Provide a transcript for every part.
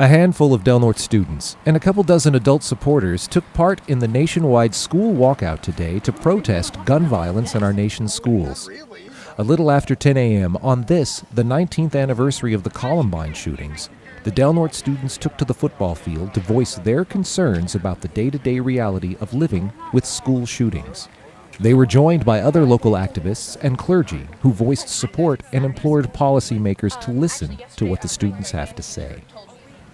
A handful of Del Norte students and a couple dozen adult supporters took part in the nationwide school walkout today to protest gun violence in our nation's schools. A little after 10 a.m. on this, the 19th anniversary of the Columbine shootings, the Del Norte students took to the football field to voice their concerns about the day-to-day reality of living with school shootings. They were joined by other local activists and clergy who voiced support and implored policymakers to listen to what the students have to say.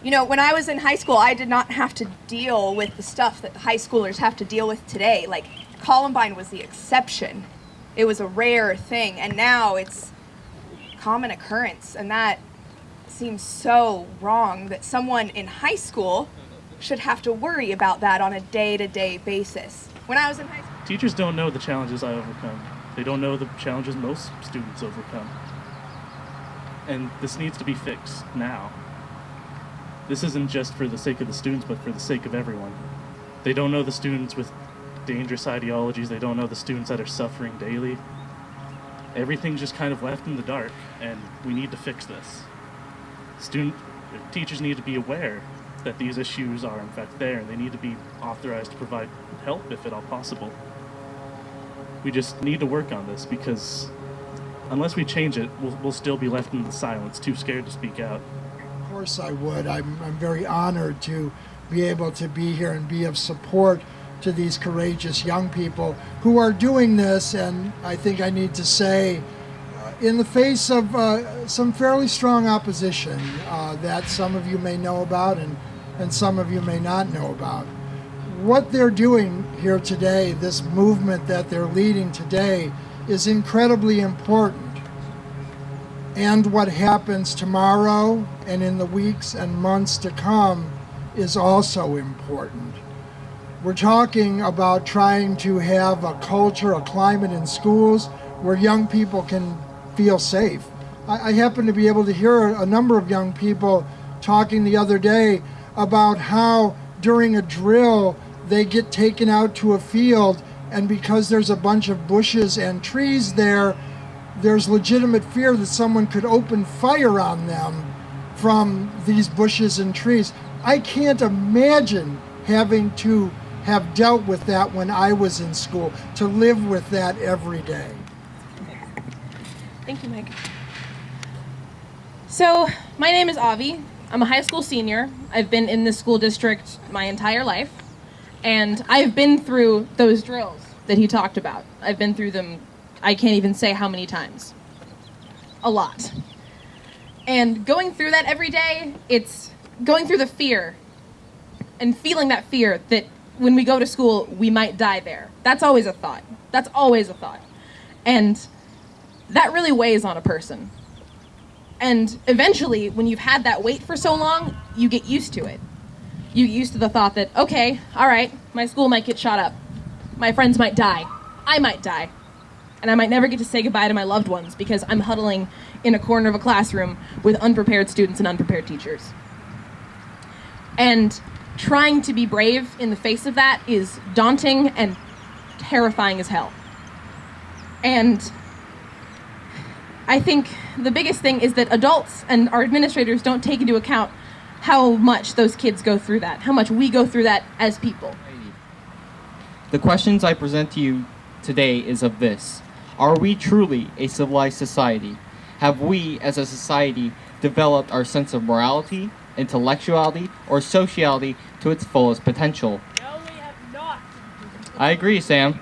You know, when I was in high school, I did not have to deal with the stuff that the high schoolers have to deal with today. Like, Columbine was the exception. It was a rare thing, and now it's common occurrence, and that seems so wrong that someone in high school should have to worry about that on a day-to-day basis. When I was in high school, teachers don't know the challenges I overcome. They don't know the challenges most students overcome. And this needs to be fixed now. This isn't just for the sake of the students, but for the sake of everyone. They don't know the students with dangerous ideologies. They don't know the students that are suffering daily. Everything's just kind of left in the dark, and we need to fix this. Teachers need to be aware that these issues are in fact there, and they need to be authorized to provide help if at all possible. We just need to work on this, because unless we change it, we'll still be left in the silence, too scared to speak out. Of course I would. I'm very honored to be able to be here and be of support to these courageous young people who are doing this, and I think I need to say, in the face of some fairly strong opposition that some of you may know about and some of you may not know about. What they're doing here today, this movement that they're leading today, is incredibly important. And what happens tomorrow and in the weeks and months to come is also important. We're talking about trying to have a culture, a climate in schools where young people can feel safe. I happen to be able to hear a number of young people talking the other day about how during a drill they get taken out to a field, and because there's a bunch of bushes and trees there, there's legitimate fear that someone could open fire on them from these bushes and trees. I can't imagine having to have dealt with that when I was in school, to live with that every day. Thank you, Mike. So, my name is Avi. I'm a high school senior. I've been in this school district my entire life, and I've been through those drills that he talked about. I've been through them, I can't even say how many times. A lot. And going through that every day, it's going through the fear and feeling that fear that when we go to school, we might die there. That's always a thought. That's always a thought. And that really weighs on a person. And eventually, when you've had that weight for so long, you get used to it. You get used to the thought that, okay, all right, my school might get shot up. My friends might die. I might die. And I might never get to say goodbye to my loved ones because I'm huddling in a corner of a classroom with unprepared students and unprepared teachers. And trying to be brave in the face of that is daunting and terrifying as hell. And I think the biggest thing is that adults and our administrators don't take into account how much those kids go through that, how much we go through that as people. The questions I present to you today is of this. Are we truly a civilized society? Have we, as a society, developed our sense of morality, intellectuality, or sociality to its fullest potential? No, we have not. I agree, Sam.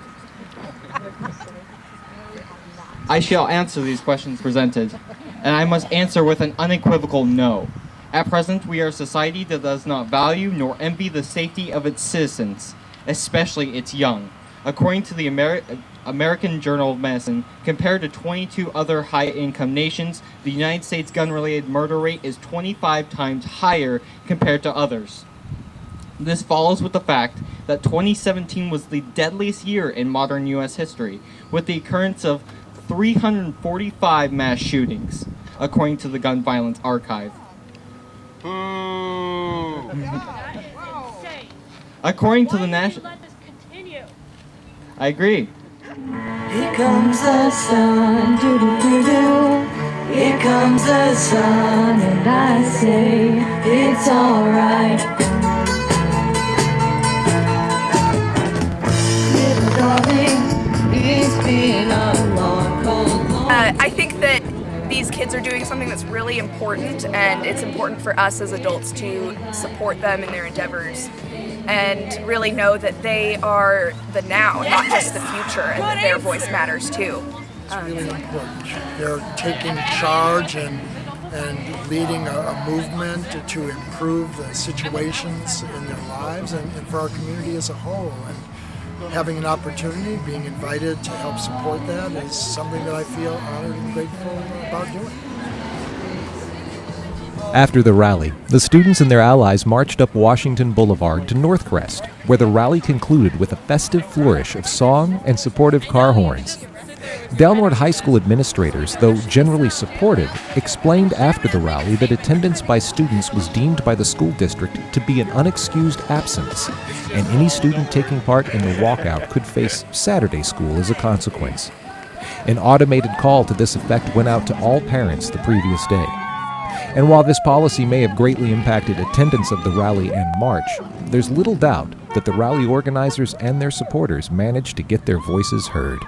I shall answer these questions presented, and I must answer with an unequivocal no. At present, we are a society that does not value nor envy the safety of its citizens, especially its young. According to the American Journal of Medicine, compared to 22 other high-income nations, the United States gun-related murder rate is 25 times higher compared to others. This follows with the fact that 2017 was the deadliest year in modern U.S. history, with the occurrence of 345 mass shootings, according to the Gun Violence Archive. According to the National... I agree. Here comes the sun, doo-doo-doo-doo. Here comes the sun, and I say it's alright. Little darling, it's been a long, cold, long I think that these kids are doing something that's really important, and it's important for us as adults to support them in their endeavors and really know that they are the now, not just the future, and that their voice matters too. It's really important. They're taking charge and leading a movement to improve the situations in their lives and for our community as a whole. And having an opportunity, being invited to help support that is something that I feel honored and grateful about doing. After the rally, the students and their allies marched up Washington Boulevard to Northcrest, where the rally concluded with a festive flourish of song and supportive car horns. Delnord High School administrators, though generally supportive, explained after the rally that attendance by students was deemed by the school district to be an unexcused absence, and any student taking part in the walkout could face Saturday school as a consequence. An automated call to this effect went out to all parents the previous day. And while this policy may have greatly impacted attendance of the rally and march, there's little doubt that the rally organizers and their supporters managed to get their voices heard.